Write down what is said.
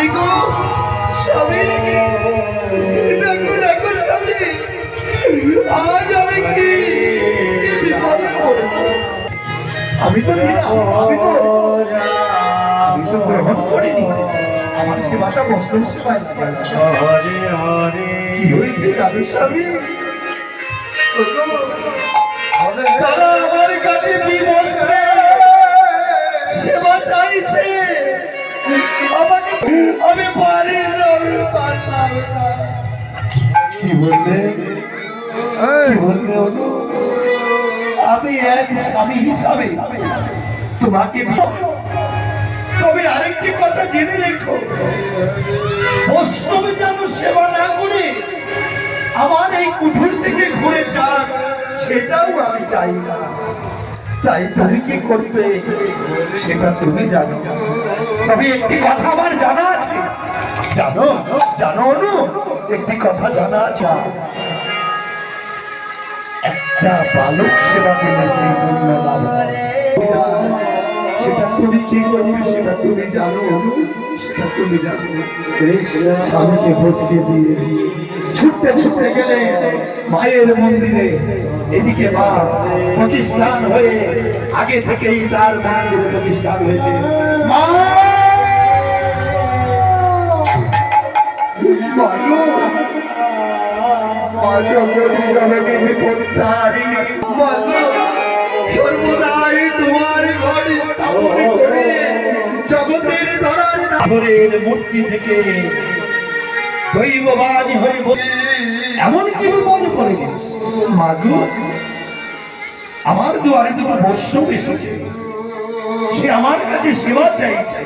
স্বামী গো স্বামী, দেখো দেখো স্বামী, আজ আমি কি বিপদে পড়েছি। আমি তো দিলাম, আমি তো গ্রহণ করিনি। আমার সেবাটা বস্ত্র সেবাই। কি হয়েছে জানো স্বামী, তারা আমার কাছে বিবস্ত্রে সেবা চাইছে। আমাকে আমি পারি না, আমি পারলাম না। কি বললে, কি বললে অনু? আমি এক স্বামী হিসাবে তোমাকে, তবে আরেকটি কথা জেনে রেখো, বৈষ্ণবে যেন সেবা না করে আমার এই কুঠুর থেকে ঘুরে যাক, সেটাও আমি চাই না। তাই তুমি কি করবে সেটা তুমি জানো। তবে একটি কথা আমার জানা আছে। জানো জানো অনু, একটি কথা জানা আছে, একটা বালক সেবা দিলে সেই পুণ্য লাভ হয়। সেটা তুমি কি করবে সেটা তুমি জানো অনু, সেটা তুমি জানো। স্বামীকে বসিয়ে দিয়ে ছুটতে ছুটতে গেলে মায়ের মন্দিরে। এদিকে মা প্রতিষ্ঠান হয়ে, আগে থেকেই তার মন্দিরে প্রতিষ্ঠান হয়েছে। মা সর্বদাই তোমার ঘট স্থাপন করে জগতের ধরার মূর্তি থেকে দৈববাদী হয়ে এমন কি বিপদে পড়েছে। মাগো, আমার দুয়ারে দুটো বৈষ্ণব এসেছে, সে আমার কাছে সেবা চাইছে।